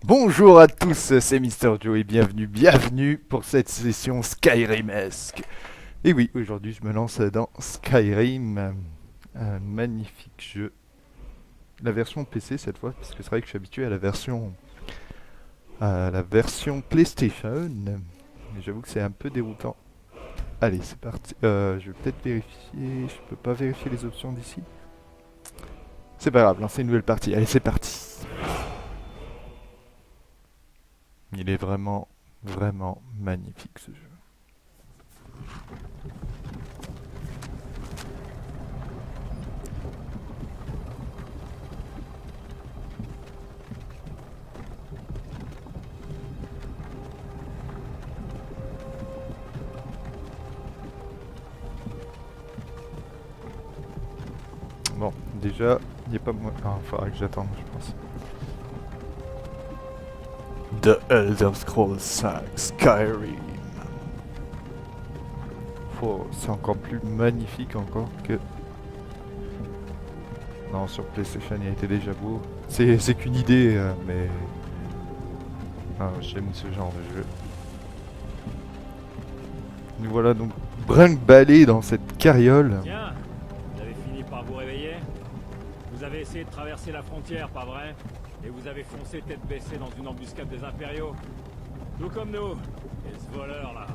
Bonjour à tous, c'est Mister Joe et bienvenue pour cette session Skyrimesque. Et oui, aujourd'hui je me lance dans Skyrim, un magnifique jeu. La version PC cette fois, parce que c'est vrai que je suis habitué à la version PlayStation. Mais j'avoue que c'est un peu déroutant. Allez, c'est parti. Je vais peut-être vérifier. Je peux pas vérifier les options d'ici. C'est pas grave, lancer une nouvelle partie. Allez, c'est parti. Il est vraiment, vraiment magnifique ce jeu. Bon, déjà, il n'y a pas moins. Ah, il faudra que j'attende, je pense. The Elder Scrolls 5 Skyrim. Oh, c'est encore plus magnifique encore que. Non, sur PlayStation, il était déjà beau. C'est qu'une idée, mais. Ah, j'aime ce genre de jeu. Nous voilà donc brinque-ballés dans cette carriole. Tiens, vous avez fini par vous réveiller. Vous avez essayé de traverser la frontière, pas vrai? Et vous avez foncé tête baissée dans une embuscade des impériaux. Tout comme nous. Et ce voleur-là.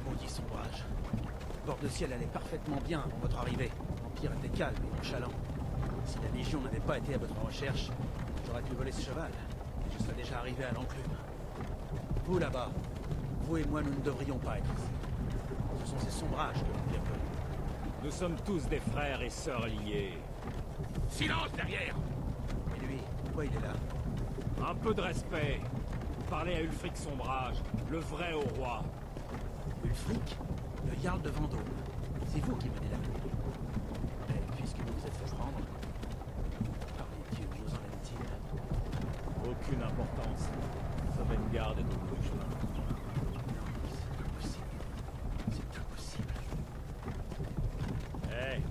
Maudit sombrage. Bord de ciel allait parfaitement bien avant votre arrivée. L'Empire était calme et nonchalant. Si la Légion n'avait pas été à votre recherche, j'aurais pu voler ce cheval. Et je serais déjà arrivé à l'enclume. Vous là-bas, vous et moi, nous ne devrions pas être ici. Ce sont ces sombrages que l'Empire veut. Nous sommes tous des frères et sœurs liés. Silence derrière! Et lui, pourquoi il est là? Un peu de respect. Vous parlez à Ulfric Sombrage, le vrai au roi. Ulfric, le Jarl de Vendôme. C'est vous qui menez la pluie. Mais puisque vous vous êtes fait prendre, par les dieux, nous en est-il? Aucune importance. Sovngarde est au bout du chemin. C'est impossible. C'est impossible.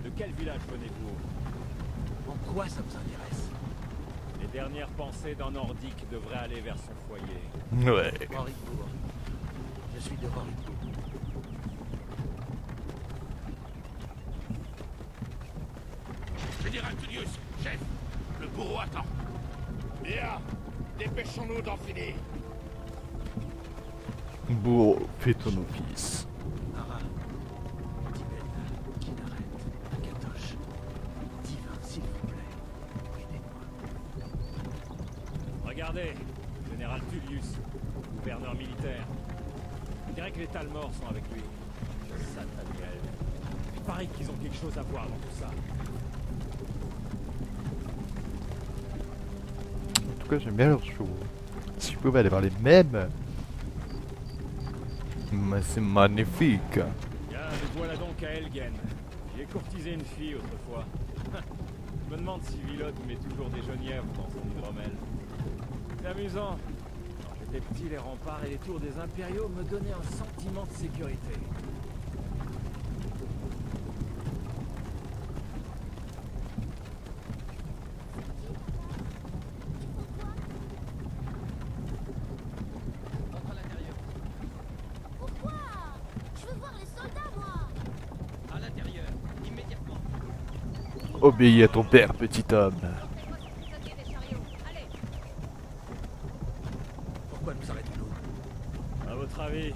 De quel village venez-vous? En quoi ça vous intéresse? Les dernières pensées d'un Nordique devraient aller vers son foyer. Ouais. Rorikbourg. Je suis de Rorikbourg. Général Tullius, chef, le bourreau attend. Bien, dépêchons-nous d'en finir. Bourreau, fais ton office. Ara, Tibet, Kinaret, Akatosh. Divin, s'il vous plaît, aidez-moi. Regardez, général Tullius, gouverneur militaire. On dirait que les Talmors sont avec lui. Sataniel. Il paraît qu'ils ont quelque chose à voir dans tout ça. En tout cas, j'aime bien leurs shows. Si je pouvais aller voir les mêmes. Mais c'est magnifique. Bien, nous voilà donc à Elgen. J'y ai courtisé une fille autrefois. Je me demande si Vilod met toujours des genièvres dans son hydromel. C'est amusant. Quand j'étais petit, les remparts et les tours des impériaux me donnaient un sentiment de sécurité. Entre à l'intérieur. Pourquoi? Je veux voir les soldats, moi. À l'intérieur, immédiatement. Obéis à ton père, petit homme. Montrez-moi ce que vous faisiez des chariots. Allez. Pourquoi nous arrêtons-nous? À votre avis,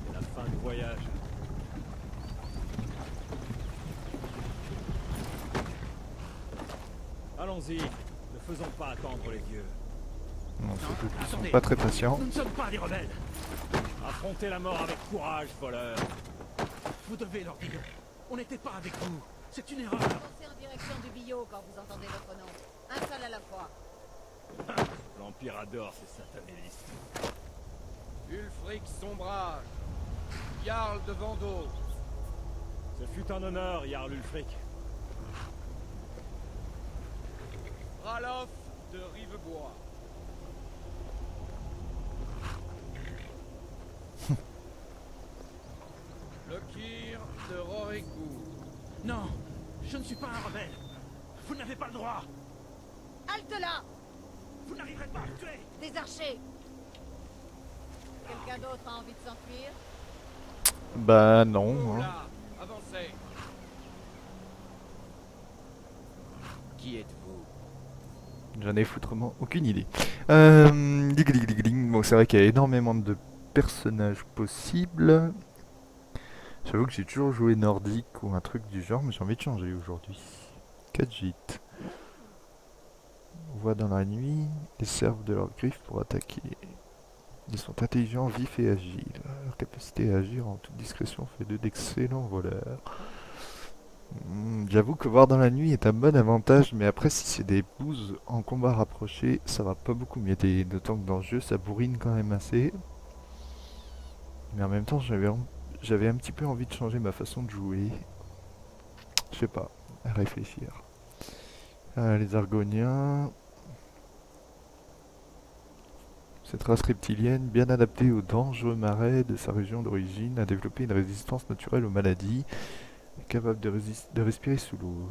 c'est la fin du voyage. Allons-y, ne faisons pas attendre les dieux. Non, surtout qu'ils sont attendez. pas très patients. Nous ne sommes pas des rebelles. Affrontez la mort avec courage, voleur. Vous devez leur dire. On n'était pas avec vous. C'est une erreur. Avancez en direction du billot quand vous entendez votre nom. Un seul à la fois. L'Empire adore ces satanélistes. Ulfric Sombrage, Jarl de Vendôme. Ce fut un honneur, Jarl Ulfric. Ralof de Rivebois. Lokir de Rorikbourg. Non, je ne suis pas un rebelle. Vous n'avez pas le droit. Halte là. Vous n'arriverez pas à me tuer. Des archers. Quelqu'un d'autre a envie de s'enfuir? Bah non. Vous Hein. là, avancez. Qui êtes-vous? J'en ai foutrement aucune idée. Digling. Bon, c'est vrai qu'il y a énormément de personnages possibles. J'avoue que j'ai toujours joué nordique ou un truc du genre, mais j'ai envie de changer aujourd'hui. Khajiit. Voient dans la nuit, ils servent de leurs griffes pour attaquer. Ils sont intelligents, vifs et agiles. Leur capacité à agir en toute discrétion fait d'eux d'excellents voleurs. J'avoue que voir dans la nuit est un bon avantage, mais après si c'est des bouses en combat rapproché, ça va pas beaucoup m'aider. D'autant que dans le jeu ça bourrine quand même assez. Mais en même temps j'avais un petit peu envie de changer ma façon de jouer. Je sais pas, à réfléchir. Les Argoniens. Cette race reptilienne, bien adaptée aux dangereux marais de sa région d'origine, a développé une résistance naturelle aux maladies, capable de respirer sous l'eau.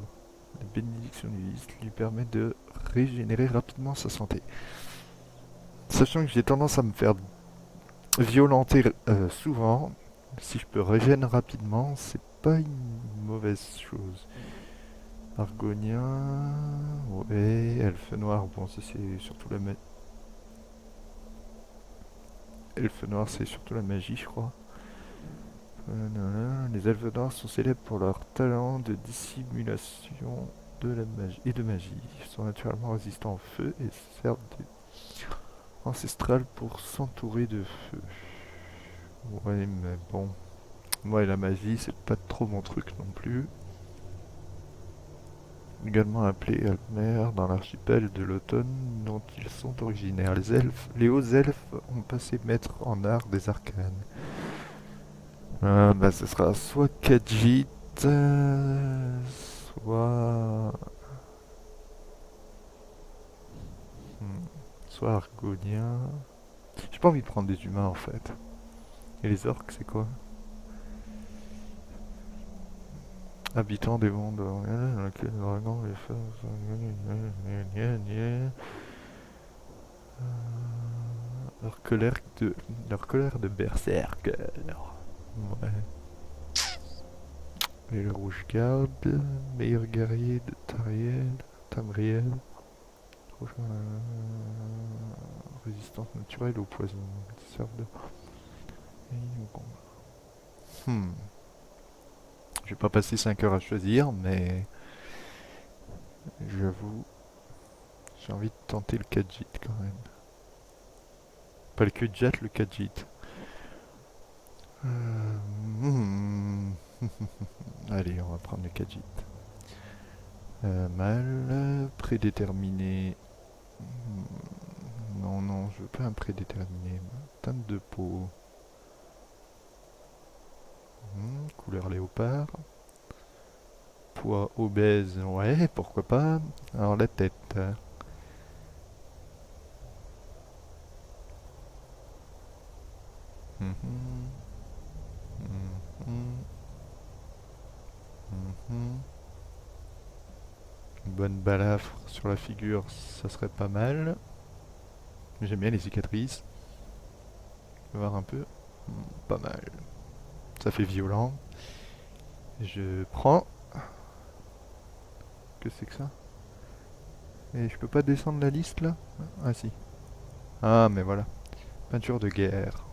La bénédiction du lys lui permet de régénérer rapidement sa santé. Sachant que j'ai tendance à me faire violenter souvent, si je peux régénérer rapidement, c'est pas une mauvaise chose. Argonien, ouais, elfe noir, bon ça c'est surtout la elfe noir c'est surtout la magie je crois. Les elfes noirs sont célèbres pour leur talent de dissimulation de la magie et de magie. Ils sont naturellement résistants au feu et servent ancestral pour s'entourer de feu. Ouais mais bon, moi et la magie c'est pas trop mon truc non plus. Également appelés Almer dans l'archipel de l'automne dont ils sont originaires. Les hauts elfes ont passé maître en art des arcanes. Bah ce sera soit Khajiit, soit... soit Argonien. J'ai pas envie de prendre des humains en fait. Et les orques c'est quoi? Habitants des mondes dans lesquels les dragons et les feux... Leur colère de berserker. Ouais. Et le rouge garde, meilleur guerrier de Tamriel. Résistance naturelle au poison. Ils servent de... Je vais pas passer 5 heures à choisir, mais j'avoue, j'ai envie de tenter le Khajiit quand même. Pas le Kudjat, le Khajiit. Allez, on va prendre le Khajiit. Mal, prédéterminé. Non, je veux pas un prédéterminé. Teinte de peau. Couleur léopard. Poids obèse, ouais, pourquoi pas. Alors la tête. Une bonne balafre sur la figure, ça serait pas mal. J'aime bien les cicatrices. Je vais voir un peu. Pas mal. Ça fait violent. Je prends. Que c'est que ça? Et je peux pas descendre la liste là? Ah si. Ah mais voilà. Peinture de guerre.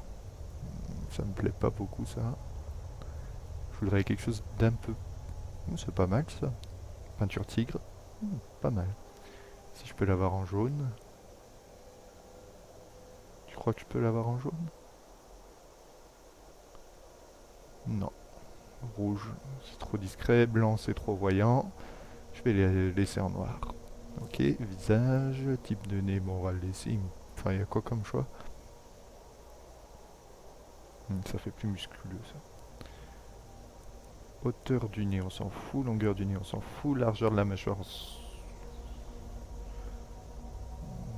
Ça me plaît pas beaucoup ça. Je voudrais quelque chose d'un peu... C'est pas mal ça. Peinture tigre. Pas mal. Si je peux l'avoir en jaune. Tu crois que je peux l'avoir en jaune? Non. Rouge, c'est trop discret. Blanc, c'est trop voyant. Je vais les laisser en noir. Ok, visage, type de nez, bon on va le laisser. Enfin, il y a quoi comme choix? Ça fait plus musculeux ça. Hauteur du nez, on s'en fout. Longueur du nez, on s'en fout. Largeur de la mâchoire,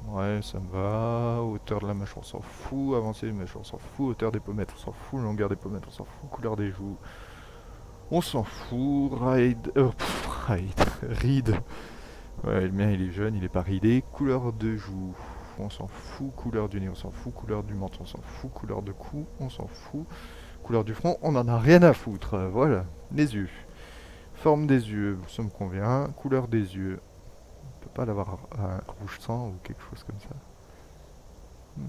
ouais, ça me va. Hauteur de la mâchoire, on s'en fout. Avancée des mâchoires, on s'en fout. Hauteur des pommettes, on s'en fout. Longueur des pommettes, on s'en fout. Couleur des joues, on s'en fout. Ride. Ouais, le mien il est jeune, il est pas ridé. Couleur de joues. on s'en fout. Couleur du nez, on s'en fout. Couleur du menton, on s'en fout. Couleur de cou, on s'en fout. Couleur du front, on en a rien à foutre. Voilà, les yeux. Forme des yeux, ça me convient. Couleur des yeux, on peut pas l'avoir rouge sang ou quelque chose comme ça.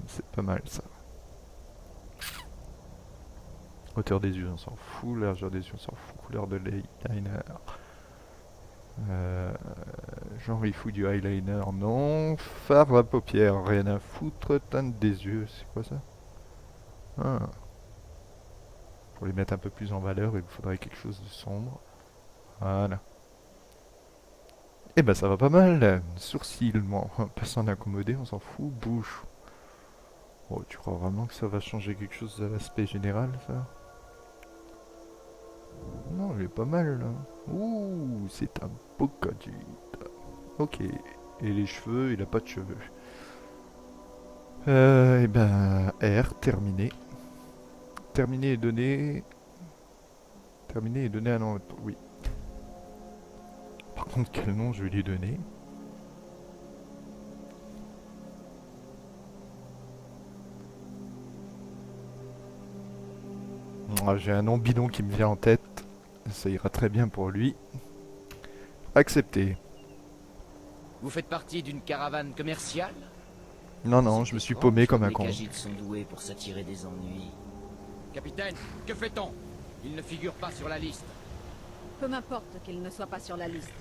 C'est pas mal ça. Hauteur des yeux, on s'en fout. Largeur des yeux, on s'en fout. Couleur de l'eyeliner. Genre il fout du eyeliner, non. Fard à paupières, rien à foutre. Teinte des yeux, c'est quoi ça? Ah. Pour les mettre un peu plus en valeur, il vous faudrait quelque chose de sombre. Voilà. Et ben ça va pas mal. Sourcils, bon, personne accommodé, on s'en fout. Bouche. Oh, tu crois vraiment que ça va changer quelque chose de l'aspect général, ça? Non, il est pas mal là. Ouh, c'est un beau gadget. Ok. Et les cheveux, il a pas de cheveux. Et ben, R, terminé. Terminé et donné. Terminé et donné un nom. Oui. Par contre, quel nom je vais lui donner? J'ai un nom bidon qui me vient en tête. Ça ira très bien pour lui. Accepté. Vous faites partie d'une caravane commerciale? Non, non, je me suis paumé comme un con. Les Khajiits sont doués pour s'attirer des ennuis. Capitaine, que fait-on? Il ne figure pas sur la liste. Peu m'importe qu'il ne soit pas sur la liste.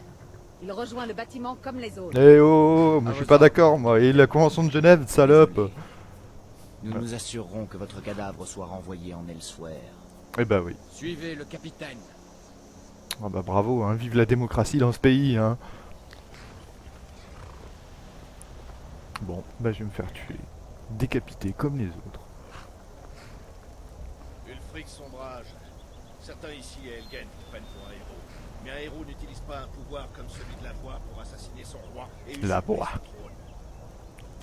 Il rejoint le bâtiment comme les autres. Eh oh, moi je suis pas d'accord, moi. Et la convention de Genève, salope. Nous nous assurerons que votre cadavre soit renvoyé en Elsewhere. Eh bah oui. Suivez le capitaine. Ah bah bravo, hein. Vive la démocratie dans ce pays, hein. Bon, bah je vais me faire tuer. Décapité comme les autres. Ulfric sombrage. Certains ici à Elgen vous prennent pour un héros. Mais un héros n'utilise pas un pouvoir comme celui de la voix pour assassiner son roi et La usurper voix. son trône.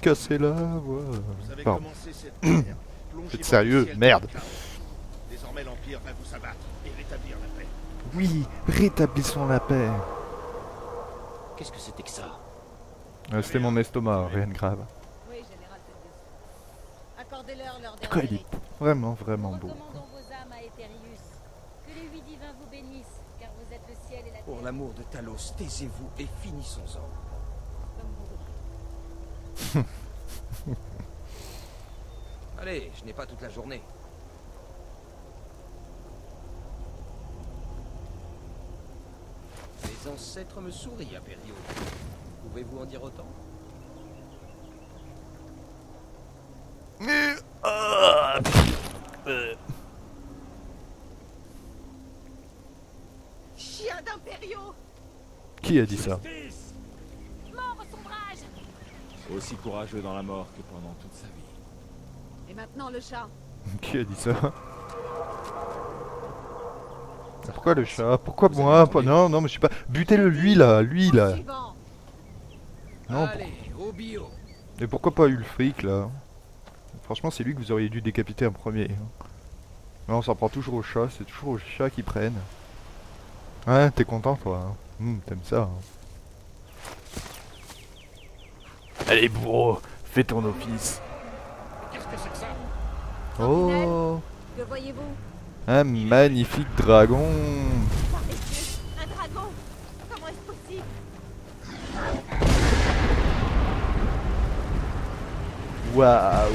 Casser la voix. Vous avez Pardon. commencé cette guerre. Plongez Faites votre sérieux, ciel merde. dans le chaos. Désormais l'Empire va vous abattre et rétablir la paix. Oui, rétablissons la paix. Qu'est-ce que c'était que ça? C'était mon estomac, rien de grave. Oui, général Tedus. Accordez-leur leur De quoi il dernier est vraiment, vraiment beau. Recommandons vos âmes à Etherius. Que les huit divins vous bénissent, car vous êtes le ciel et la terre. Pour l'amour de Talos, taisez-vous et finissons-en. comme vous voudrez. Allez, je n'ai pas toute la journée. Les ancêtres me sourient, Aperio. Pouvez-vous en dire autant? Chien d'Imperio! Qui a dit ça? Justice! Mort au sombrage! Aussi courageux dans la mort que pendant toute sa vie. Et maintenant le chat. Qui a dit ça? Pourquoi le chat? Pourquoi moi? Non, non, mais je suis pas... Butez-le lui là, lui là. Suivant. Non, Allez, au bio. mais pourquoi pas Ulfric là? Franchement, c'est lui que vous auriez dû décapiter en premier. Non, on s'en prend toujours au chat, c'est toujours au chat qui prennent. Ouais, t'es content toi, hein. T'aimes ça, hein. Allez bourreau, fais ton office. Qu'est-ce que c'est que ça? Oh, Que voyez-vous? un magnifique dragon. Par les cieux, un dragon! Comment est-ce possible? Waouh.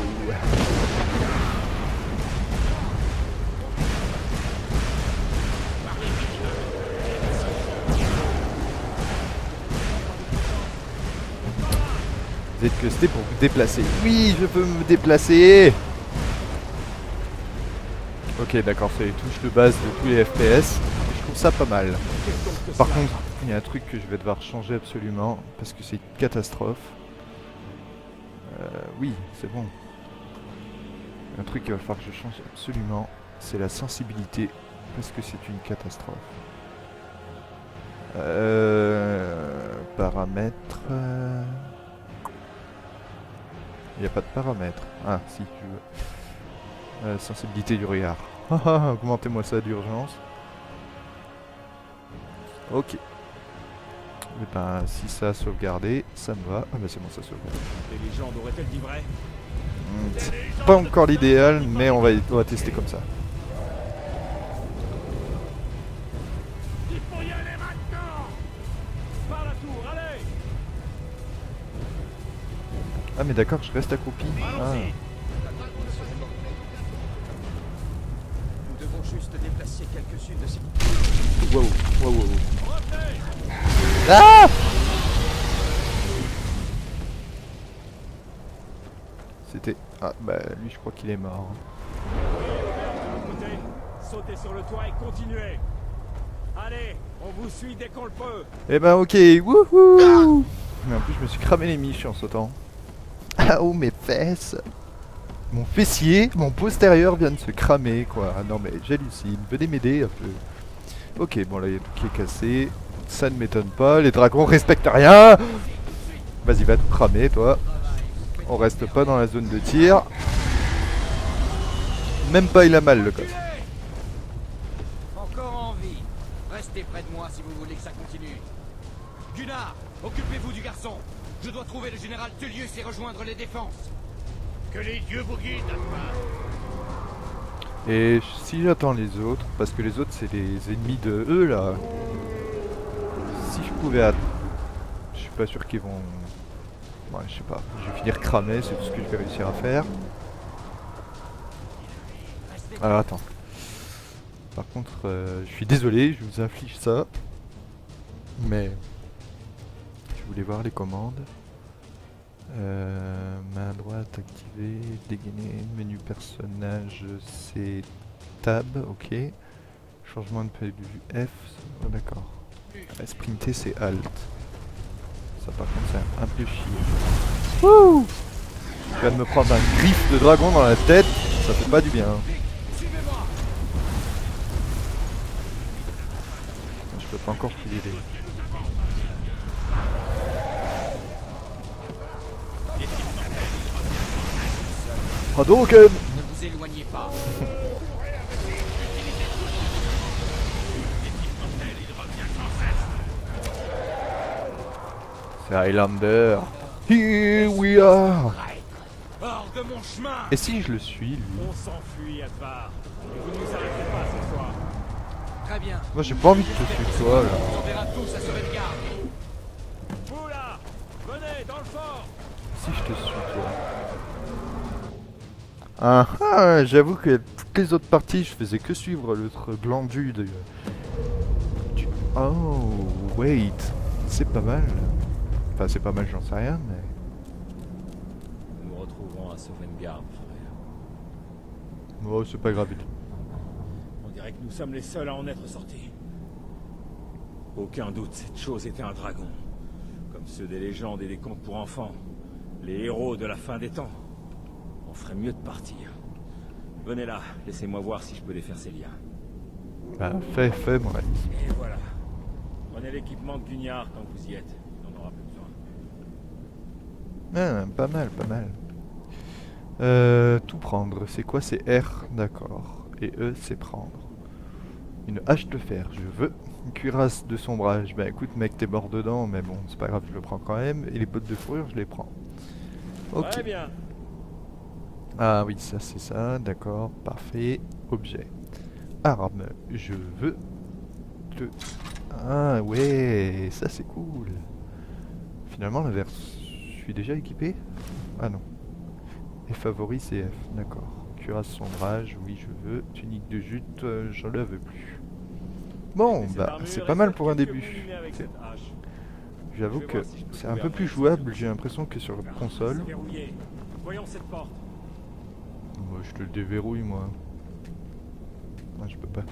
Vous êtes questé pour vous déplacer. Oui, je peux me déplacer. Ok, d'accord, c'est les touches de base de tous les FPS. Je trouve ça pas mal. Par contre, il y a un truc que je vais devoir changer absolument, parce que c'est une catastrophe. Oui, c'est bon. Un truc qu'il va falloir que je change absolument, c'est la sensibilité, parce que c'est une catastrophe. Paramètres... Il n'y a pas de paramètres. Ah, si, je veux. Sensibilité du regard. Augmentez-moi ça d'urgence. Ok. Et ben, si ça a sauvegardé, ça me va. Ah bah c'est bon, ça sauvegarde. Les légendes auraient-elles dit vrai? C'est pas encore l'idéal, mais on va tester comme ça. Il faut y aller maintenant! Par la tour, allez! Ah mais d'accord, je reste accroupi. Ah. Nous devons juste déplacer quelques-unes de ces... Wow, wow, wow. Revenez! Ah! C'était... Ah bah lui je crois qu'il est mort. De l'autre côté, sautez sur le toit et continuez! Allez, on vous suit dès qu'on le peut! Eh ben ok, wouhou! Mais en plus je me suis cramé les miches en sautant. Ah oh mes fesses! Mon fessier, mon postérieur vient de se cramer quoi. Ah non mais j'hallucine, venez m'aider un peu. Ok, bon là il y a tout qui est cassé. Ça ne m'étonne pas, les dragons respectent rien! Vas-y va tout cramer toi. On reste pas dans la zone de tir. Même pas il a mal le gosse. Encore en vie. Restez près de moi si vous voulez que ça continue. Gunnar, occupez-vous du garçon. Je dois trouver le général Tullius et rejoindre les défenses. Que les dieux vous guident, Alpha. Et si j'attends les autres, parce que les autres c'est les ennemis de eux là. Si je pouvais attendre. Je suis pas sûr qu'ils vont... Ouais, je sais pas. Je vais finir cramé, c'est tout ce que je vais réussir à faire. Alors attends. Par contre, je suis désolé, je vous inflige ça. Mais... Je voulais voir les commandes. Main droite activée, dégainer, menu personnage, c'est tab, ok. Changement de vue F, oh, d'accord. Sprinter c'est alt. Ça par contre c'est un peu chier. Wouh! Je viens de me prendre un griffe de dragon dans la tête, ça fait pas du bien. Je peux pas encore filer les... Hadouken! Ne vous éloignez pas. C'est Highlander. Here we are! Hors de mon chemin. Et si je le suis, lui? On s'enfuit, Advar. Et vous ne nous arrêterez pas cette fois. Très bien. Moi j'ai pas envie de te suivre toi là. On enverra tous à sauvegarde. Vous là! Venez, dans le fort! Si je te suis toi. Ah ah, j'avoue que toutes les autres parties je faisais que suivre l'autre glandu de... Oh, wait. C'est pas mal. Enfin c'est pas mal, j'en sais rien mais... Nous nous retrouverons à Sauvegarde, frère. Oh c'est pas grave. On dirait que nous sommes les seuls à en être sortis. Aucun doute, cette chose était un dragon. Comme ceux des légendes et des contes pour enfants. Les héros de la fin des temps. On ferait mieux de partir. Venez là, laissez-moi voir si je peux défaire ces liens. Bah fais mon ami. Et voilà. Prenez l'équipement de Gunnar quand vous y êtes. Il n'en aura plus besoin. Ah, pas mal, pas mal. Tout prendre, c'est quoi? C'est R, d'accord. Et E, c'est prendre. Une hache de fer, je veux. Une cuirasse de sombrage. Bah écoute mec, t'es mort dedans, mais bon, c'est pas grave, je le prends quand même. Et les bottes de fourrure, je les prends. Ok. Très bien. Ah oui, ça c'est ça, d'accord, parfait. Objet. Arme, je veux. Ah ouais, ça c'est cool. Finalement l'inverse. Je suis déjà équipé? Ah non. Et favori c'est F, d'accord. Cuirasse sombrage, oui je veux. Tunique de jute, j'en le veux plus. Bon, Et cette bah armure, c'est pas mal pour un qu'est-ce que début. vous menez avec cette hache? J'avoue Je vais que voir si je peux c'est un trouver peu un plus moyen de jouable, sortir. j'ai l'impression que sur console. C'est verrouillé. Voyons cette porte. Moi je te le déverrouille moi. Ah, je peux pas.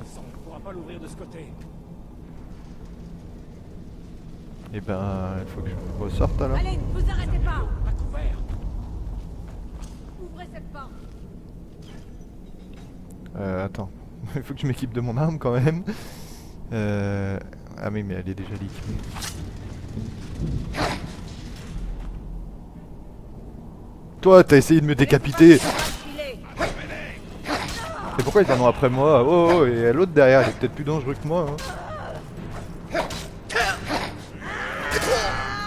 Ça, on ne pourra pas l'ouvrir de ce côté. Et ben, il faut que je me ressorte alors. Allez, ne vous arrêtez pas! À couvert. Ouvrez cette porte! Attends, il faut que je m'équipe de mon arme quand même. Ah oui, mais elle est déjà liquidée. Toi, t'as essayé de me décapiter. Filez. Et pourquoi ils en ont après moi? Oh, et l'autre derrière, il est peut-être plus dangereux que moi. Hein.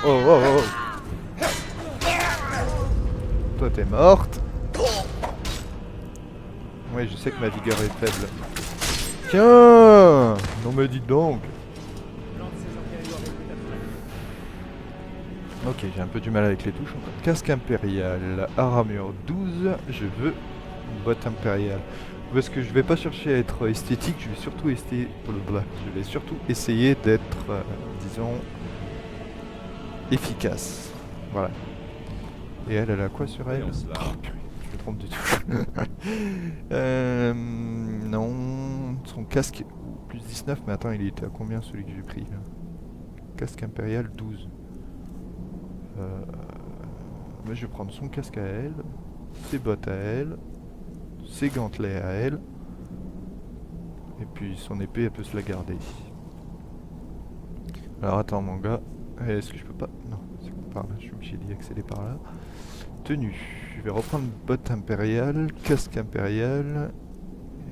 Oh oh oh. Toi t'es morte. Ouais, je sais que ma vigueur est faible. Tiens. Non mais dites donc. L'un de ces impériaux avait peut-être la Ok, j'ai un peu du mal avec les touches. Casque impérial, armure 12, je veux une botte impériale. Parce que je vais pas chercher à être esthétique, je vais surtout essayer d'être, disons, efficace. Voilà. Et elle a quoi sur elle? Voyons cela. Oh, purée, je me trompe du tout. Non, son casque, plus 19, mais attends, il était à combien celui que j'ai pris là? Casque impérial 12. Mais je vais prendre son casque à elle, ses bottes à elle, ses gantelets à elle, et puis son épée elle peut se la garder. Alors attends mon gars, est-ce que je peux pas? Non, c'est par là, je suis obligé d'y accéder par là. Tenue, je vais reprendre bottes impériales, casque impérial,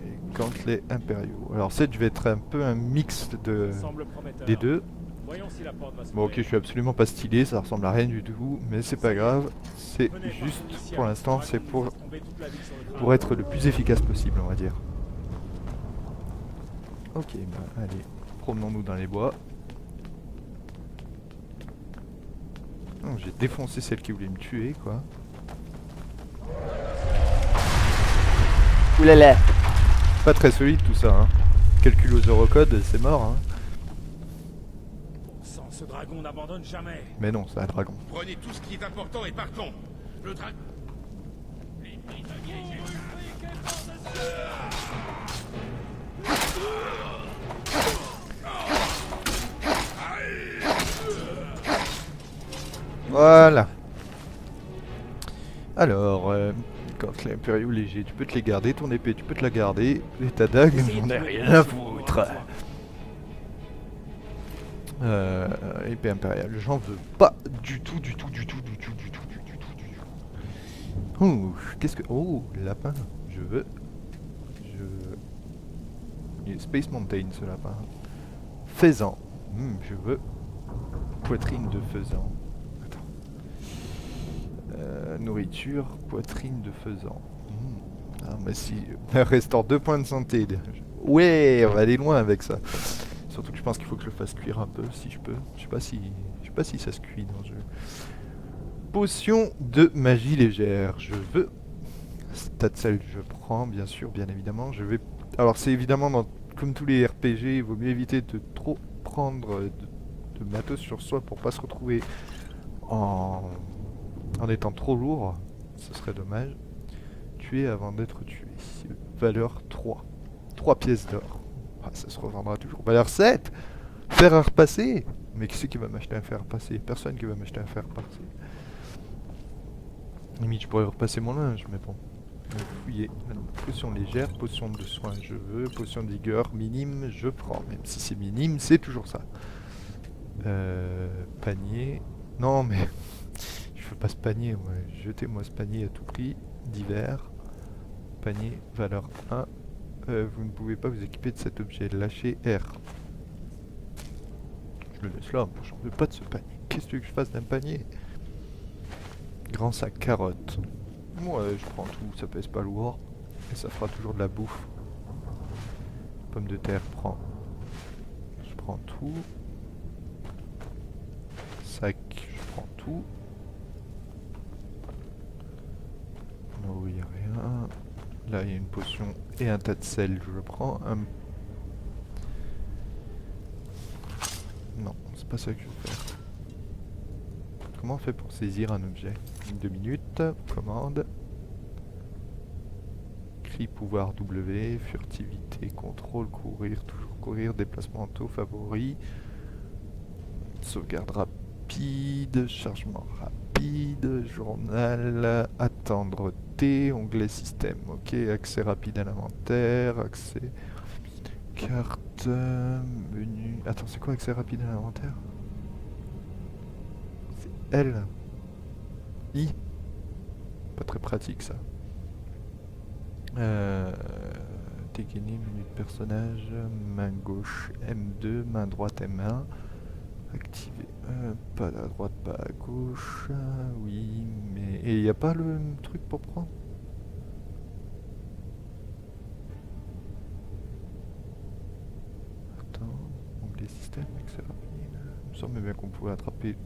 et gantelets impériaux. Alors cette je vais être un peu un mix semble prometteur. des deux. Voyons si la porte va se Bon ok, je suis absolument pas stylé, ça ressemble à rien du tout, mais c'est pas grave. C'est juste, pour l'instant, c'est pour être le plus efficace possible, on va dire. Ok, bah allez, promenons-nous dans les bois. Oh, j'ai défoncé celle qui voulait me tuer, quoi. Oulala! Pas très solide tout ça, hein. Calcul aux eurocode, c'est mort, hein. Sans ce dragon n'abandonne jamais. Mais non, c'est un dragon. Prenez tout ce qui est important et partons. Le dragon... Les prisonniers... Voilà. Alors, quand les impériaux légers, tu peux te les garder, ton épée, tu peux te la garder, et ta dague, j'en ai rien à foutre. Épée impériale, j'en veux pas du tout, du tout, du tout, du tout, du tout, du tout, du tout, du tout. Ouh, qu'est-ce que... Oh, lapin, je veux... Il est Space Mountain, ce lapin. Faisan, je veux... Poitrine de faisan. Attends. Nourriture, poitrine de faisan. Ah, mais si... Restaure 2 points de santé. Ouais, on va aller loin avec ça. Surtout que je pense qu'il faut que je le fasse cuire un peu, si je peux. Je sais pas si ça se cuit dans le jeu. Potion de magie légère. Je veux... Stade sel, je prends, bien sûr, bien évidemment. Je vais... Alors c'est évidemment, comme tous les RPG, il vaut mieux éviter de trop prendre de matos sur soi pour pas se retrouver en étant trop lourd. Ce serait dommage. Tuer avant d'être tué. Valeur 3. 3 pièces d'or. Ah, ça se revendra toujours. Valeur 7. Fer à repasser. Mais qui c'est qui va m'acheter un fer à repasser? Personne qui va m'acheter un fer à repasser. Limite, je pourrais repasser mon linge, mais bon. Fouiller. Potion légère, potion de soin, je veux. Potion de vigueur minime, je prends. Même si c'est minime, c'est toujours ça. Panier. Non, mais... je veux pas ce panier, ouais. Jetez-moi ce panier à tout prix. Divers. Panier, valeur 1. Vous ne pouvez pas vous équiper de cet objet. Lâchez R. Je le laisse là, moi j'en veux pas de ce panier. Qu'est-ce que tu veux que je fasse d'un panier? Grand sac carotte. Ouais, je prends tout, ça pèse pas lourd. Et ça fera toujours de la bouffe. Pomme de terre, prends. Je prends tout. Sac, je prends tout. Non, il n'y a rien. Là, il y a une potion et un tas de sel. Je prends un... Non, c'est pas ça que je veux faire. Comment on fait pour saisir un objet? 2 minutes. Commande. Cri, pouvoir W. Furtivité, contrôle, courir, toujours courir. Déplacement auto, favori. Sauvegarde rapide. Chargement rapide. Journal. Attendre T. Onglet système. Ok. Accès rapide à l'inventaire. Accès... Carte... Menu... Attends, c'est quoi accès rapide à l'inventaire? C'est L. I. Pas très pratique ça. Dégainer, menu de personnage, main gauche M2, main droite M1. Activer. Pas à droite, pas à gauche. Oui, mais... Et il n'y a pas le truc pour prendre? Attends, onglet système, accès rapide. Il me semble bien qu'on pouvait attraper...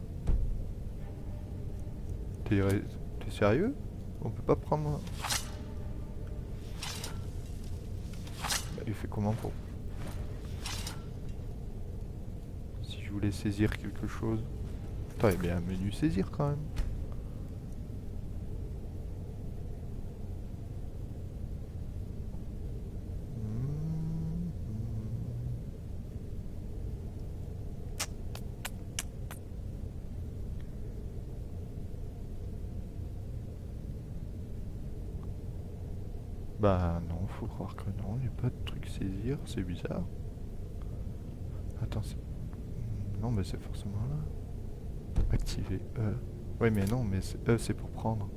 T'es sérieux? On peut pas prendre... Bah, il fait comment pour... Si je voulais saisir quelque chose... Attends, il y a bien un menu saisir quand même. Bah non, faut croire que non, il n'y a pas de truc saisir, c'est bizarre. Attends, c'est... Non, mais c'est forcément là. Activer E. Oui, mais non, mais E c'est pour prendre.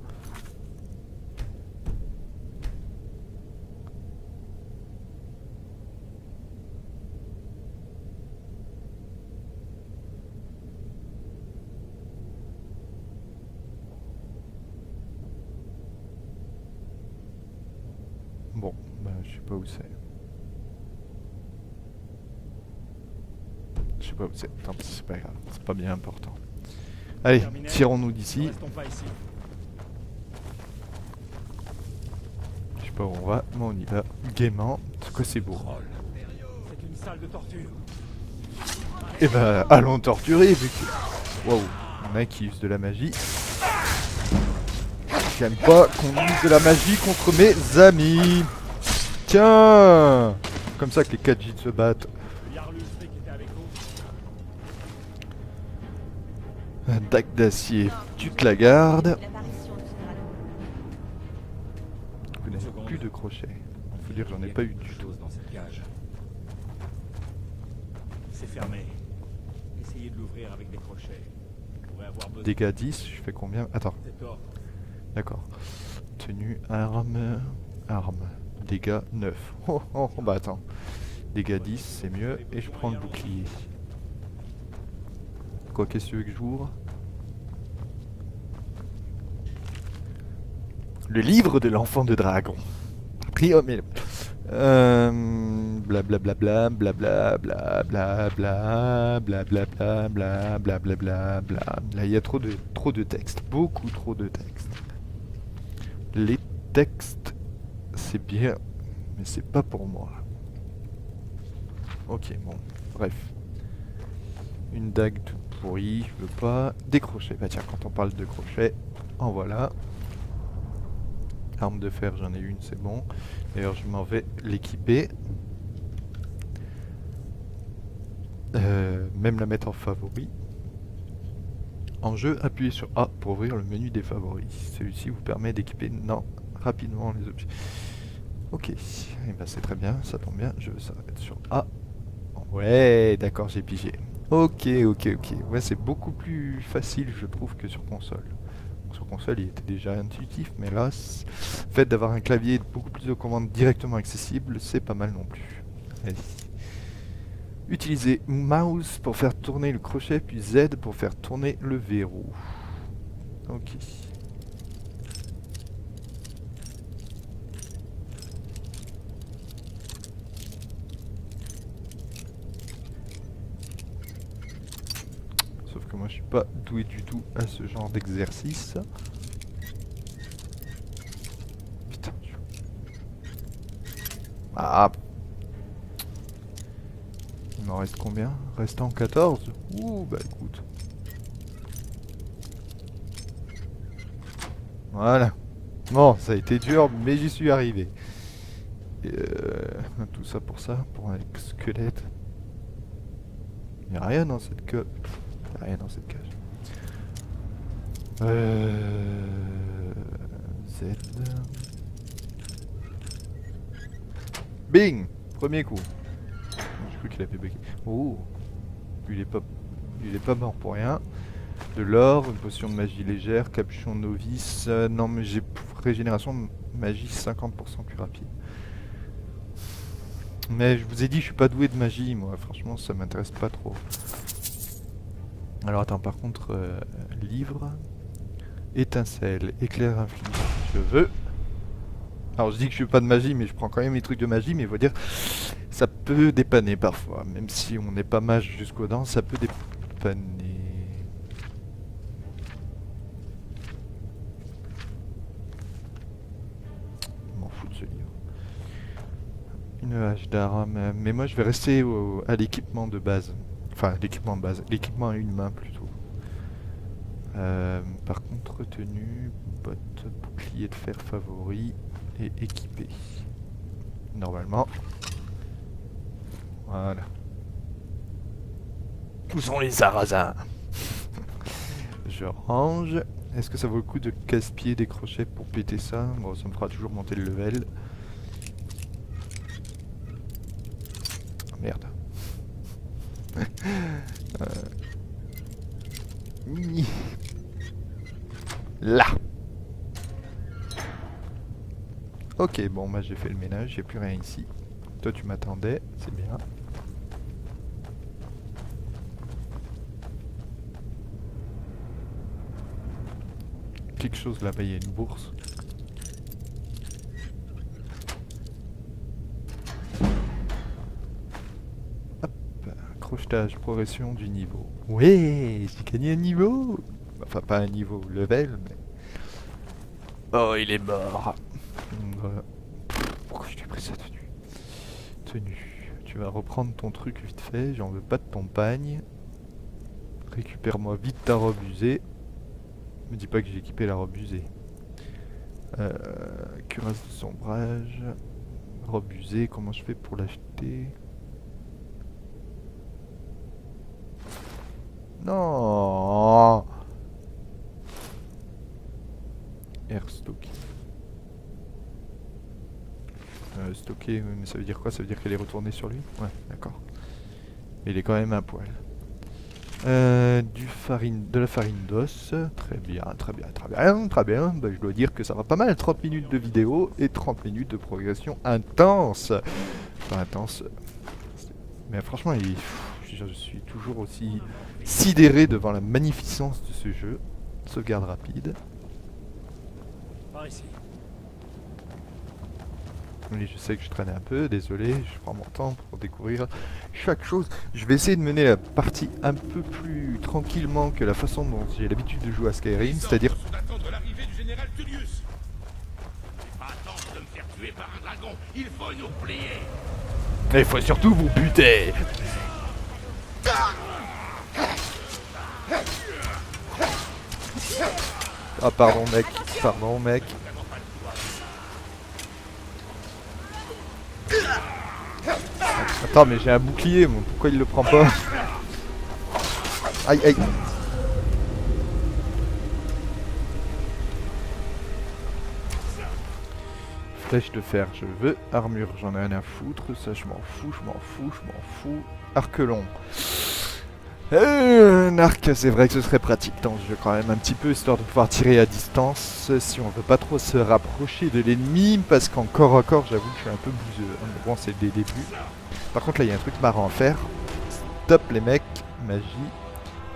Bon, bah je sais pas où c'est. Je sais pas où c'est. Tant pis, c'est pas grave. C'est pas bien important. Allez, Terminé. tirons-nous Ne d'ici. restons pas ici. Je sais pas où on va, mais on y va gaiement. C'est quoi, c'est beau. C'est une salle de torture. Et bah, allons torturer vu que... Waouh, on a qui use de la magie. J'aime pas qu'on use de la magie contre mes amis. Tiens, comme ça que les 4 gîtes se battent. Le Jarl Ulfric était avec vous. Un dague d'acier, tu te la gardes. L'apparition du général. Vous n'avez Seconde. plus de crochet. Faut dire que j'en ai pas eu du tout. chose dans cette cage. C'est fermé. Essayez de l'ouvrir avec des crochets. Vous pourrez avoir besoin Dégâts 10, je fais combien? Attends, de cet ordre. d'accord. Tenue, arme, arme. Dégâts 9. Oh, oh, oh, bah attends. Dégâts 10, c'est mieux. Et je prends le bouclier. Quoi, qu'est-ce que tu veux que j'ouvre? Le livre de l'enfant de dragon. Mais... blablabla, blablabla, blablabla, blablabla, blablabla, Là, il y a trop de texte. Beaucoup trop de texte. Les textes, c'est bien, mais c'est pas pour moi. Ok, bon, bref. Une dague toute pourrie, je veux pas. Des crochets, bah tiens, quand on parle de crochets, en voilà. Arme de fer, j'en ai une, c'est bon. D'ailleurs, je m'en vais l'équiper. Même la mettre en favori. En jeu, appuyez sur A pour ouvrir le menu des favoris. Celui-ci vous permet d'équiper rapidement les objets. Ok, et ben c'est très bien, ça tombe bien. Je veux s'arrêter sur A. Ouais, d'accord, j'ai pigé. Ok. Ouais, c'est beaucoup plus facile, je trouve, que sur console. Sur console, il était déjà intuitif, mais là, le fait d'avoir un clavier et beaucoup plus de commandes directement accessibles, c'est pas mal non plus. Allez. Utilisez mouse pour faire tourner le crochet, puis Z pour faire tourner le verrou. Ok. Sauf que moi je suis pas doué du tout à ce genre d'exercice. Putain. Ah. Il m'en reste combien? Restant 14? Ouh, bah écoute. Voilà. Bon, ça a été dur, mais j'y suis arrivé. Et tout ça, pour un squelette. Il n'y a rien dans cette cage. Il n'y a rien dans cette cage. Z. Bing! Premier coup. J'ai cru qu'il avait bugué. Oh! Il est pas mort pour rien. De l'or, une potion de magie légère, capuchon novice. Non, mais j'ai régénération de magie 50% plus rapide. Mais je vous ai dit, je suis pas doué de magie, moi. Franchement, ça m'intéresse pas trop. Alors attends, par contre, livre, étincelle, éclair infini, je veux. Alors je dis que je fais pas de magie, mais je prends quand même les trucs de magie, mais il faut dire, ça peut dépanner parfois, même si on n'est pas mage jusqu'aux dents, ça peut dépanner. Je m'en fous de ce livre. Une hache d'arme, mais moi je vais rester à l'équipement de base. Enfin, l'équipement de base, l'équipement à une main plutôt. Par contre, tenue, bottes, bouclier de fer favori et équipé. Normalement. Voilà. Où sont les sarrasins? Je range. Est-ce que ça vaut le coup de casse-pied des crochets pour péter ça? Bon, ça me fera toujours monter le level. Oh, merde. Là. Ok, bon, bah j'ai fait le ménage, j'ai plus rien ici. Toi, tu m'attendais, c'est bien. Quelque chose là-bas, il y a une bourse. Hop, crochetage, progression du niveau. Ouais, j'ai gagné un niveau. Enfin, pas un niveau, level, mais... Oh, il est mort. Voilà. Pourquoi je t'ai pris sa tenue? Tenue. Tu vas reprendre ton truc vite fait, j'en veux pas de ton pagne. Récupère-moi vite ta robe usée. Me dis pas que j'ai équipé la robe usée. Cuirasse de sombrage. Robe usée, comment je fais pour l'acheter? Non. Air stocké. Stocké, mais ça veut dire quoi? Ça veut dire qu'elle est retournée sur lui? Ouais, d'accord. Mais il est quand même un poil. De la farine d'os. Très bien, très bien, très bien, très bien. Bah, je dois dire que ça va pas mal. 30 minutes de vidéo et 30 minutes de progression intense. Enfin, intense. Mais franchement, je suis toujours aussi sidéré devant la magnificence de ce jeu. Sauvegarde rapide. Par ici. Oui, je sais que je traîne un peu, désolé, je prends mon temps pour découvrir chaque chose. Je vais essayer de mener la partie un peu plus tranquillement que la façon dont j'ai l'habitude de jouer à Skyrim, c'est-à-dire... d'attendre l'arrivée du général Tullius. Pas attendre de me faire tuer par un dragon. Il faut nous plier. Il faut surtout vous buter. Ah pardon mec, pardon mec. Attends mais j'ai un bouclier moi, pourquoi il le prend pas? Aïe aïe. Flèche de fer, je veux. Armure, j'en ai rien à foutre. Ça je m'en fous, je m'en fous, je m'en fous. Arc long. Un arc, c'est vrai que ce serait pratique dans ce jeu quand même un petit peu, histoire de pouvoir tirer à distance si on veut pas trop se rapprocher de l'ennemi, parce qu'en corps à corps, j'avoue que je suis un peu bouseux. Hein, mais bon, c'est le début. Par contre, là, il y a un truc marrant à faire. Stop les mecs, magie,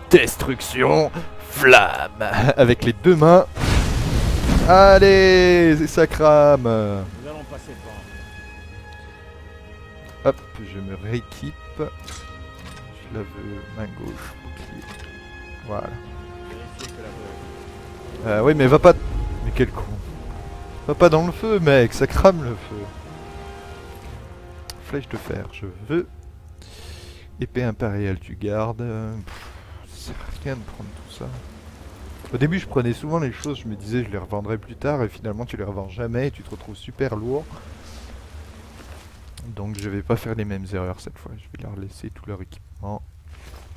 destruction, flamme, avec les deux mains. Allez, ça crame. Nous allons passer devant. Hop, je me rééquipe. Je la veux main gauche, bouclier. Voilà. Vérifiez que la voie. Oui, mais va pas... Mais quel con. Va pas dans le feu, mec, ça crame le feu. Flèche de fer, je veux. Épée impériale, tu gardes. Ça sert à rien de prendre tout ça. Au début, je prenais souvent les choses, je me disais je les revendrai plus tard, et finalement tu les revends jamais, et tu te retrouves super lourd. Donc je vais pas faire les mêmes erreurs cette fois, je vais leur laisser tout leur équipement.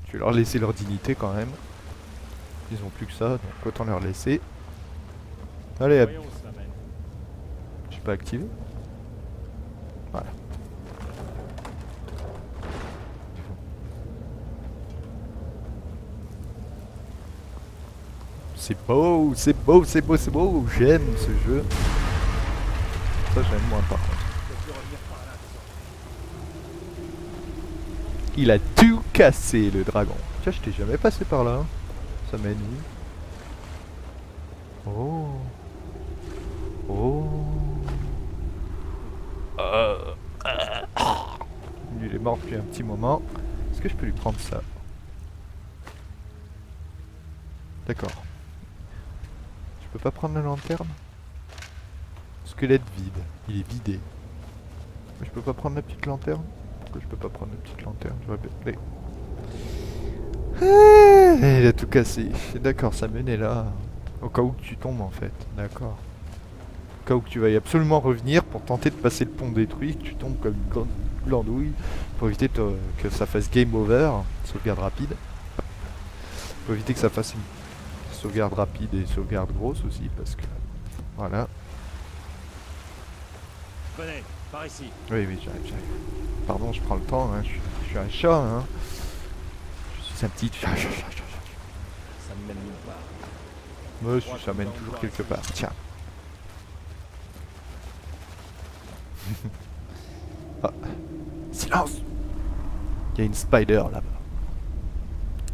Je vais leur laisser leur dignité quand même. Ils ont plus que ça, donc autant leur laisser. Allez, Voyons où cela mène. je suis pas activé. Voilà. C'est beau, c'est beau, c'est beau, c'est beau. J'aime ce jeu. Ça j'aime moins par contre. Il a tout cassé le dragon. Tiens, je t'ai jamais passé par là. Ça mène où? Oh. Oh. Il est mort depuis un petit moment. Est-ce que je peux lui prendre ça? D'accord. Je peux pas prendre la lanterne? Squelette vide. Il est vidé. Je peux pas prendre la petite lanterne? Pourquoi je peux pas prendre la petite lanterne? Je répète. Il a tout cassé. D'accord, ça menait là. Au cas où que tu tombes en fait. D'accord. Au cas où que tu veuilles absolument revenir pour tenter de passer le pont détruit, que tu tombes comme une grande glandouille pour éviter que ça fasse game over. Sauvegarde rapide. Pour éviter que ça fasse une sauvegarde rapide et sauvegarde grosse aussi parce que... Voilà. Venez, par ici. Oui, j'arrive. Pardon, je prends le temps, hein. Je suis un chat, hein. Je suis un petit chat. Ça me mène nulle part. Moi, ça mène toujours quelque part. Tiens. Ah. Silence! Il y a une spider là-bas.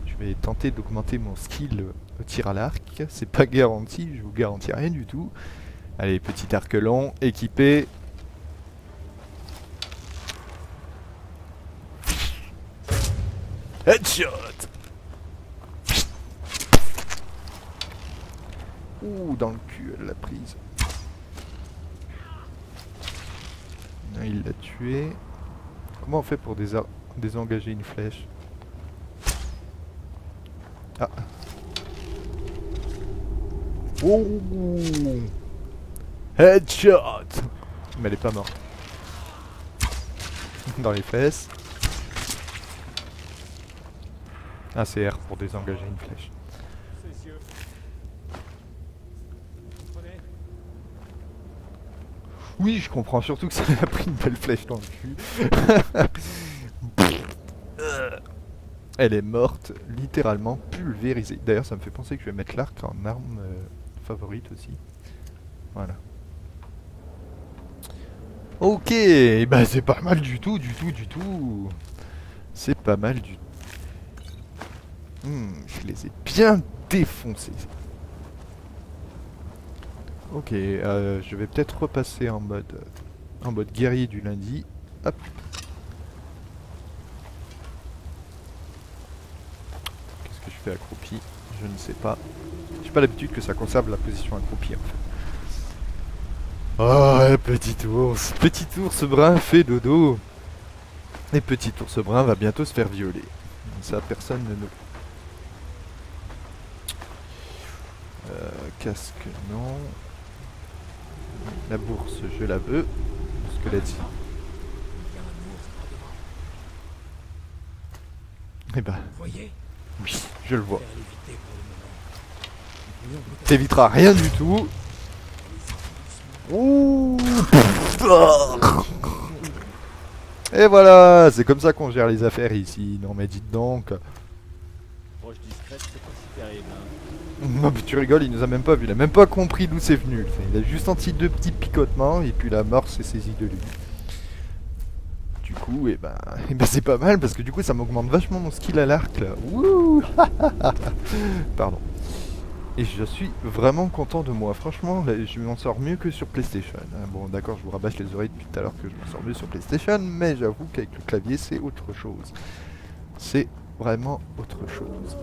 Je vais tenter d'augmenter mon skill au tir à l'arc. C'est pas garanti, je vous garantis rien du tout. Allez, petit arc long, équipé. Headshot! Ouh, dans le cul, elle l'a prise. Non, il l'a tué. Comment on fait pour désengager une flèche? Ah. Oh. Headshot! Mais elle est pas morte. Dans les fesses. Ah, c'est R pour désengager une flèche. Messieurs. Prenez. Oui, je comprends surtout que ça a pris une belle flèche dans le cul. Elle est morte, littéralement pulvérisée. D'ailleurs, ça me fait penser que je vais mettre l'arc en arme favorite aussi. Voilà. Ok, bah c'est pas mal du tout. C'est pas mal du tout. Je les ai bien défoncés. Ok, je vais peut-être repasser en mode guerrier du lundi. Hop. Qu'est-ce que je fais accroupi? Je ne sais pas. J'ai pas l'habitude que ça conserve la position accroupie en fait. Oh, petit ours. Petit ours brun fait dodo. Et petit ours brun va bientôt se faire violer. Ça, personne ne nous... Casque, non. La bourse, je la veux. Le squelette. Eh ben, Voyez, oui, je le vois. faire l'éviter pour le moment. T'éviteras rien du tout. Ouh. Et voilà, c'est comme ça qu'on gère les affaires ici. Non mais dites donc. Proche discrète, c'est pas si terrible, hein. Non mais tu rigoles, il nous a même pas vu, il a même pas compris d'où c'est venu. Il a juste senti deux petits picotements et puis la mort s'est saisie de lui. Du coup, et ben c'est pas mal parce que du coup ça m'augmente vachement mon skill à l'arc là. Wouh. Pardon. Et je suis vraiment content de moi. Franchement, là, je m'en sors mieux que sur PlayStation. Bon d'accord, je vous rabâche les oreilles depuis tout à l'heure que je m'en sors mieux sur PlayStation, mais j'avoue qu'avec le clavier c'est autre chose. C'est vraiment autre chose.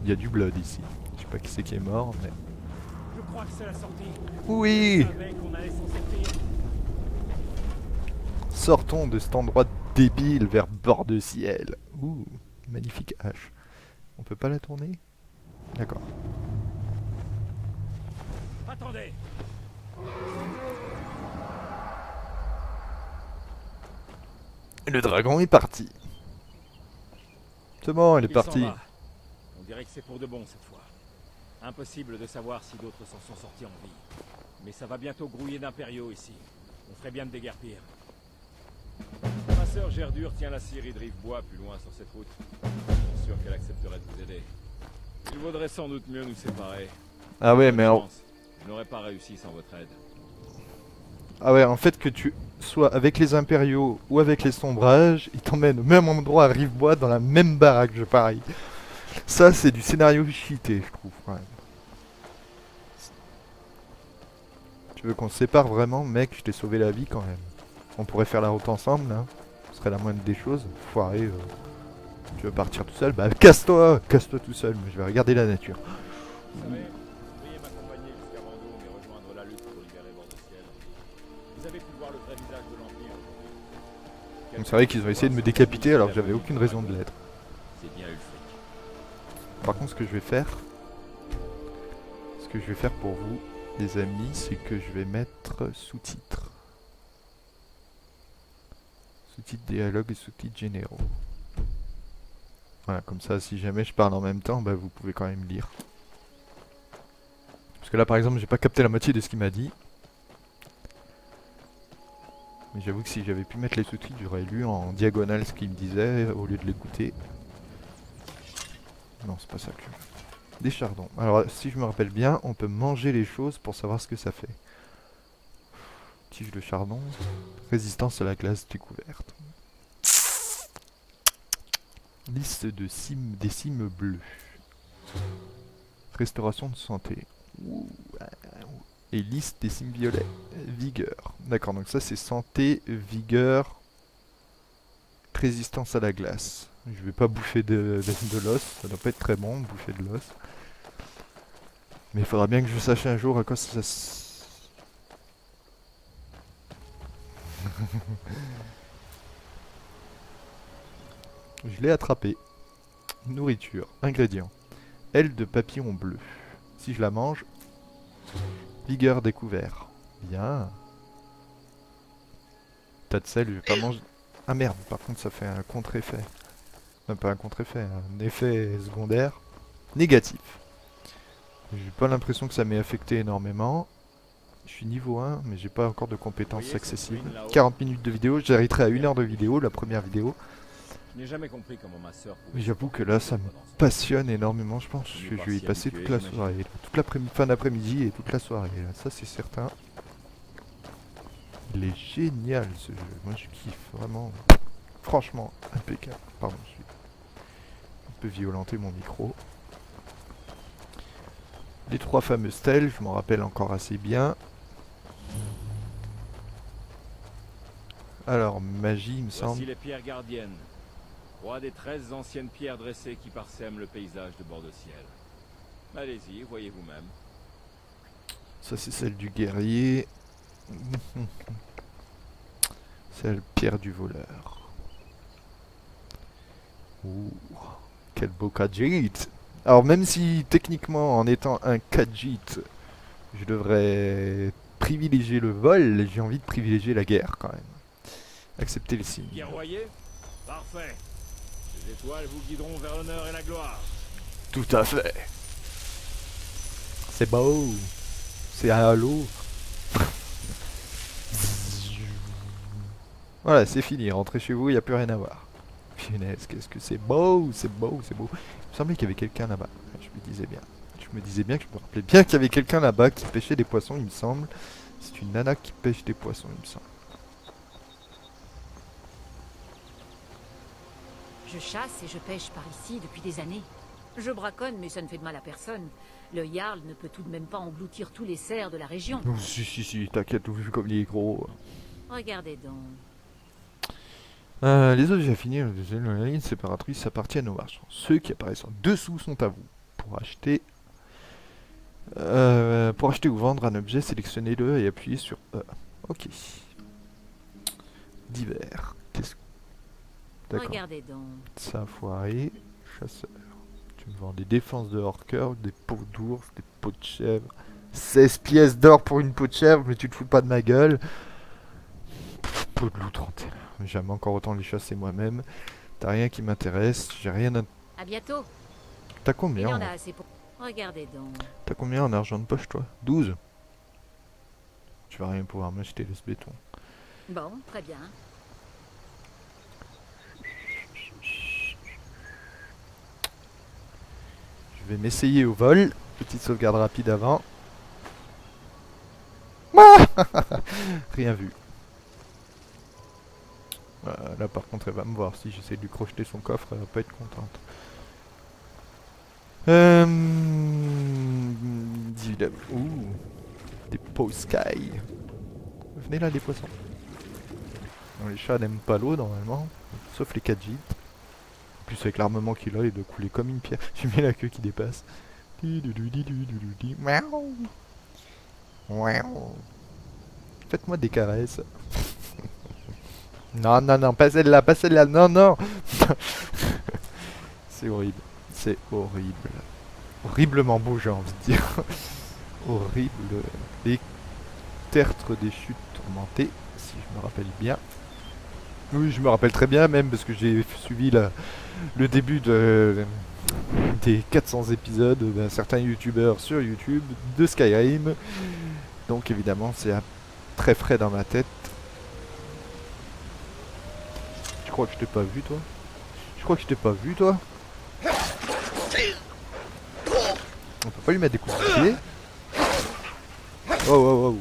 Il y a du blood ici. Je sais pas qui c'est qui est mort, mais... Je crois que c'est la sortie. Oui! Je savais qu'on allait s'en sortir. Sortons de cet endroit débile vers bord de ciel. Ouh, magnifique hache. On peut pas la tourner? D'accord. Attendez. Le dragon est parti. C'est bon, il est Il parti. s'en va. On dirait que c'est pour de bon cette fois. Impossible de savoir si d'autres s'en sont sortis en vie. Mais ça va bientôt grouiller d'impériaux ici. On ferait bien de déguerpir. Ma sœur Gerdur tient la scierie de Rivebois plus loin sur cette route. Je suis sûr qu'elle accepterait de vous aider. Il vaudrait sans doute mieux nous séparer. Ah ouais, mais... Je n'aurais pas réussi sans votre aide. Ah ouais, en fait, que tu sois avec les impériaux ou avec les sombrages, ils t'emmènent au même endroit à Rivebois dans la même baraque, je parie. Ça, c'est du scénario cheaté, je trouve, quand même. Tu veux qu'on se sépare vraiment, mec? Je t'ai sauvé la vie quand même. On pourrait faire la route ensemble, là. Ce serait la moindre des choses. Foiré. Tu veux partir tout seul? Bah casse-toi! Casse-toi tout seul, mais je vais regarder la nature. Vous savez, veuillez m'accompagner jusqu'à Vendôme et rejoindre la lutte pour libérer Bord-de-Ciel. Vous avez pu voir le vrai visage de l'Empire aujourd'hui. Donc c'est vrai qu'ils ont essayé de me décapiter alors que j'avais aucune raison de l'être. C'est bien eu le fait. Par contre, ce que je vais faire pour vous, les amis, c'est que je vais mettre sous-titres. Sous-titres dialogue et sous-titres généraux. Voilà, comme ça, si jamais je parle en même temps, bah, vous pouvez quand même lire. Parce que là, par exemple, j'ai pas capté la moitié de ce qu'il m'a dit. Mais j'avoue que si j'avais pu mettre les sous-titres, j'aurais lu en diagonale ce qu'il me disait au lieu de l'écouter. Non, c'est pas ça que je veux. Des chardons. Alors, si je me rappelle bien, on peut manger les choses pour savoir ce que ça fait. Tige de chardon. Résistance à la glace découverte. Liste de des cimes bleues. Restauration de santé. Ouh, et liste des cimes violets. Vigueur. D'accord, donc ça c'est santé, vigueur, résistance à la glace. Je vais pas bouffer de l'os, ça doit pas être très bon, bouffer de l'os. Mais il faudra bien que je sache un jour à quoi ça... Je l'ai attrapé. Nourriture, ingrédients. Aile de papillon bleu. Si je la mange, vigueur découvert. Bien. Tas de sel, je vais pas manger... Ah merde, par contre ça fait un contre-effet. Non, pas un contre-effet, un effet secondaire. Négatif. J'ai pas l'impression que ça m'ait affecté énormément. Je suis niveau 1, mais j'ai pas encore de compétences accessibles. 40 minutes de vidéo, j'arrêterai à 1 heure de vidéo, la première vidéo. Je n'ai jamais compris comment ma sœur pouvait... Mais j'avoue que là, ça me passionne énormément, je pense que je vais y passer toute la soirée. Toute l'après-midi, fin d'après-midi et toute la soirée, là. Ça c'est certain. Il est génial ce jeu, moi je kiffe, vraiment. Franchement, impeccable. Pardon, je suis un peu violenté mon micro. Les 3 fameux stèles, je m'en rappelle encore assez bien. Alors, magie, il me semble. Voici les pierres gardiennes. 3 des 13 anciennes pierres dressées qui parsèment le paysage de Bord-de-Ciel. Allez-y, voyez vous-même. Ça, c'est celle du guerrier. Celle pierre du voleur. Ouh, quel beau Khajiit. Alors même si techniquement en étant un Khajiit, je devrais privilégier le vol, j'ai envie de privilégier la guerre quand même. Accepter les signes. Guerroyer? Parfait. Les étoiles vous guideront vers l'honneur et la gloire. Tout à fait. C'est beau. C'est un halo. Voilà, c'est fini. Rentrez chez vous, il n'y a plus rien à voir. Punaise, qu'est-ce que c'est beau, c'est beau, c'est beau. Il me semblait qu'il y avait quelqu'un là-bas. Je me disais bien. Je me disais bien que je me rappelais bien qu'il y avait quelqu'un là-bas qui pêchait des poissons, il me semble. C'est une nana qui pêche des poissons, il me semble. Je chasse et je pêche par ici depuis des années. Je braconne, mais ça ne fait de mal à personne. Le Jarl ne peut tout de même pas engloutir tous les cerfs de la région. Oh, si, t'inquiète, vu comme il est gros. Regardez donc. Les objets affinés de la ligne séparatrice appartiennent aux marchands. Ceux qui apparaissent en dessous sont à vous. Pour acheter ou vendre un objet, sélectionnez-le et appuyez sur E. Ok. Divers. D'accord. Regardez donc. Ça a foiré. Chasseur. Tu me vends des défenses de hors-cœur, des peaux d'ours, des peaux de chèvre. 16 pièces d'or pour une peau de chèvre, mais tu te fous pas de ma gueule. Peau de loup 31. J'aime encore autant les chasser moi-même. T'as rien qui m'intéresse, j'ai rien à... À bientôt. T'as Il y combien en a assez pour... Regardez donc. T'as combien en argent de poche, toi? 12. Tu vas rien pouvoir m'acheter, laisse béton. Bon, très bien. Je vais m'essayer au vol. Petite sauvegarde rapide avant. Rien vu. Là par contre elle va me voir. Si j'essaie de lui crocheter son coffre, elle va pas être contente. Ouh, des Poskai. Venez là les poissons. Non, les chats n'aiment pas l'eau normalement, sauf les Khajiit. En plus avec l'armement qu'il a, il doit couler comme une pierre. J'ai mis la queue qui dépasse. Miaou. Miaou. Faites-moi des caresses. Non, non, non, pas celle-là, non, non. C'est horrible, c'est horrible. Horriblement beau, j'ai envie de dire. Horrible. Les tertres des chutes tourmentées, si je me rappelle bien. Oui, je me rappelle très bien, même parce que j'ai suivi le début des 400 épisodes d'un certain youtubeur sur YouTube de Skyrim. Donc évidemment, c'est très frais dans ma tête. Je crois que je t'ai pas vu, toi. Je crois que je t'ai pas vu, toi. On peut pas lui mettre des coups de pied. Oh, oh, oh.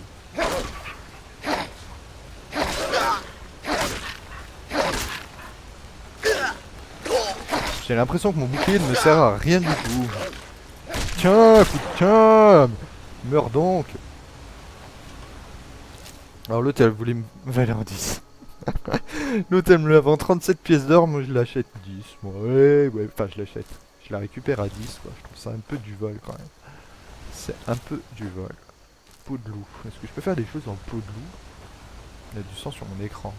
J'ai l'impression que mon bouclier ne me sert à rien du tout. Tiens, tiens, meurs donc. Alors l'autre elle voulait me valer en 10. L'autre elle me la vend 37 pièces d'or, moi je l'achète 10. Moi ouais, enfin je l'achète. Je la récupère à 10 quoi. Je trouve ça un peu du vol quand même. C'est un peu du vol. Peau de loup. Est-ce que je peux faire des choses en peau de loup? Il y a du sang sur mon écran.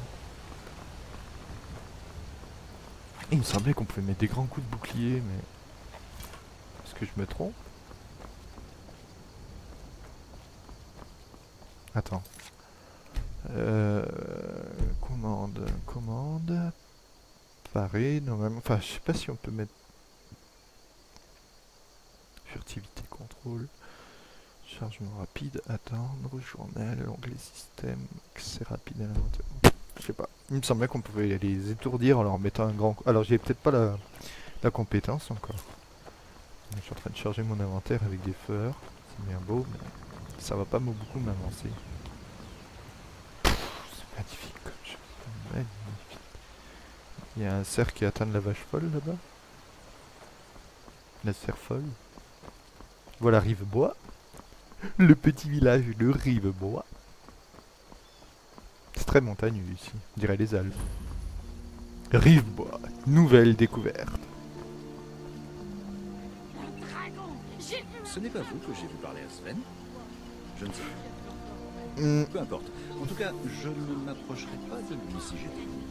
Il me semblait qu'on pouvait mettre des grands coups de bouclier, mais... Est-ce que je me trompe? Attends. Commande. Pareil, normalement... Enfin, je sais pas si on peut mettre... Furtivité, contrôle. Chargement rapide, attendre, journal, onglet système, accès rapide à l'inventaire. Je sais pas. Il me semblait qu'on pouvait les étourdir en leur mettant un grand coup. Alors j'ai peut-être pas la compétence encore. Je suis en train de charger mon inventaire avec des fleurs. C'est bien beau, mais ça va pas beaucoup m'avancer. C'est magnifique comme chose. Magnifique. Il y a un cerf qui atteint la vache folle là-bas. La cerf folle. Voilà Rivebois. Le petit village de Rivebois. C'est très montagneux ici, on dirait les Alpes. Rivebois, nouvelle découverte. Ce n'est pas vous que j'ai vu parler à Sven? Je ne sais pas. Peu importe. En tout cas, je ne m'approcherai pas de lui si j'étais vous.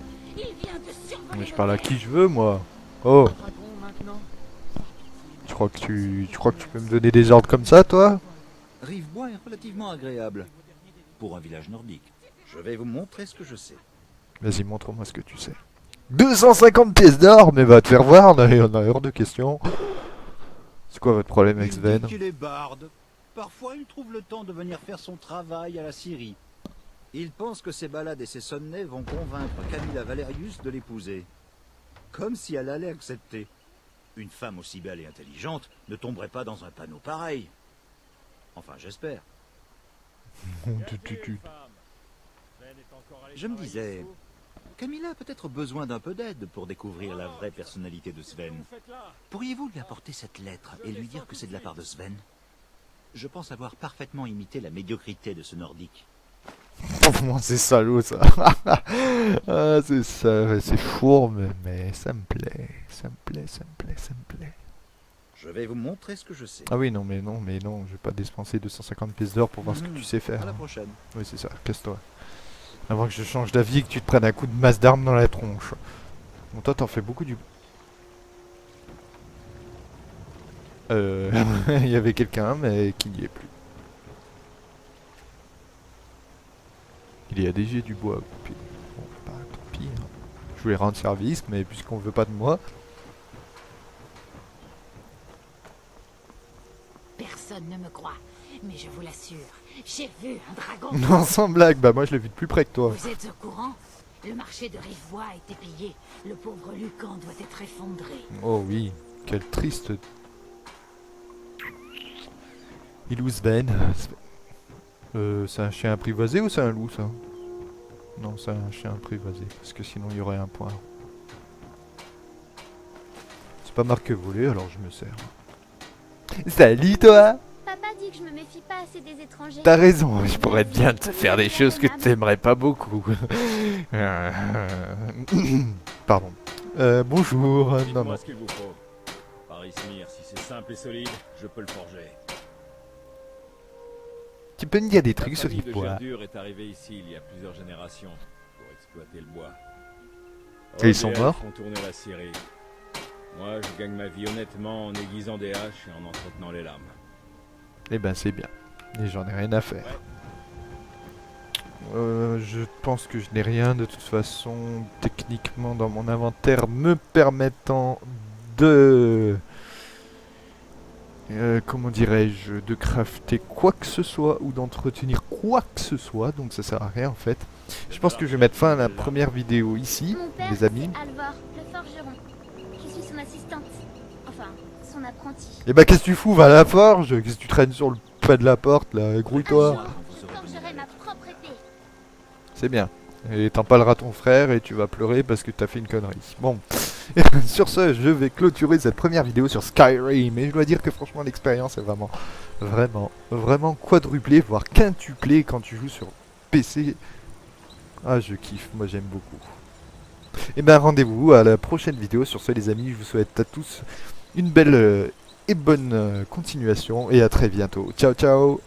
Mais je parle à qui je veux, moi. Oh. Tu crois que tu peux me donner des ordres comme ça, toi? Rivebois est relativement agréable pour un village nordique. Je vais vous montrer ce que je sais. Vas-y, montre-moi ce que tu sais. 250 pièces d'or, mais va te faire voir, on a hors de question. C'est quoi votre problème avec Sven? Il dit qu'il est barde. Parfois, il trouve le temps de venir faire son travail à la Syrie. Il pense que ses balades et ses sonnets vont convaincre Camilla Valerius de l'épouser. Comme si elle allait accepter. Une femme aussi belle et intelligente ne tomberait pas dans un panneau pareil. Enfin, j'espère. Je me disais, Camilla a peut-être besoin d'un peu d'aide pour découvrir la vraie personnalité de Sven. Pourriez-vous lui apporter cette lettre et lui dire que c'est de la part de Sven? Je pense avoir parfaitement imité la médiocrité de ce nordique. Comment c'est salaud ça. Ah, c'est ça, c'est fourbe, mais ça me plaît, ça me plaît, ça me plaît, ça me plaît. Je vais vous montrer ce que je sais. Ah oui, non, je vais pas dépenser 250 pièces d'or pour voir ce que tu sais faire. À la prochaine. Oui, c'est ça, casse-toi. Avant que je change d'avis et que tu te prennes un coup de masse d'armes dans la tronche. Bon, toi, t'en fais beaucoup du... Il y avait quelqu'un, mais qui n'y est plus. Il y a déjà du bois. Puis... Bon, bah, tant pis. Hein. Je voulais rendre service, mais puisqu'on veut pas de moi... Personne ne me croit, mais je vous l'assure, j'ai vu un dragon. Non, sans blague, bah moi je l'ai vu de plus près que toi. Vous êtes au courant? Le marché de Rivebois a été pillé. Le pauvre Lucan doit être effondré. Oh oui, quel triste... Il ou Sven. C'est un chien apprivoisé ou c'est un loup ça? Non, c'est un chien apprivoisé, parce que sinon il y aurait un point. C'est pas marqué volé, alors je me sers. Salut toi! Papa dit que je me méfie pas assez des étrangers. T'as raison, je pourrais bien te faire des choses que t'aimerais pas beaucoup. Pardon. Bonjour. Non, Dites-moi non. ce qu'il vous faut. Paris Smir, si c'est simple et solide, je peux le forger. Tu peux me dire des La trucs sur famille les de bois? Gerdur est arrivée ici il y a plusieurs générations pour exploiter le bois. Et ils sont Rod morts? Elf ont tourné la Syrie. Moi, je gagne ma vie honnêtement en aiguisant des haches et en entretenant les lames. Eh ben c'est bien. Et j'en ai rien à faire. Je pense que je n'ai rien de toute façon techniquement dans mon inventaire me permettant de... comment dirais-je, de crafter quoi que ce soit ou d'entretenir quoi que ce soit, donc ça sert à rien en fait. Je pense que je vais mettre fin à la première vidéo ici, Mon père, les amis. c'est Alvor, le forgeron. Je suis son assistante. Enfin, son apprenti. Et bah qu'est-ce que tu fous, va à la forge? Qu'est-ce que tu traînes sur le pas de la porte là? Grouille-toi. Un jour, je forgerai ma propre épée. C'est bien. Et t'en parleras à ton frère et tu vas pleurer parce que t'as fait une connerie. Bon, sur ce, je vais clôturer cette première vidéo sur Skyrim. Et je dois dire que franchement, l'expérience est vraiment quadruplée, voire quintuplée quand tu joues sur PC. Ah, je kiffe, moi j'aime beaucoup. Et ben rendez-vous à la prochaine vidéo. Sur ce, les amis, je vous souhaite à tous une belle et bonne continuation. Et à très bientôt. Ciao, ciao!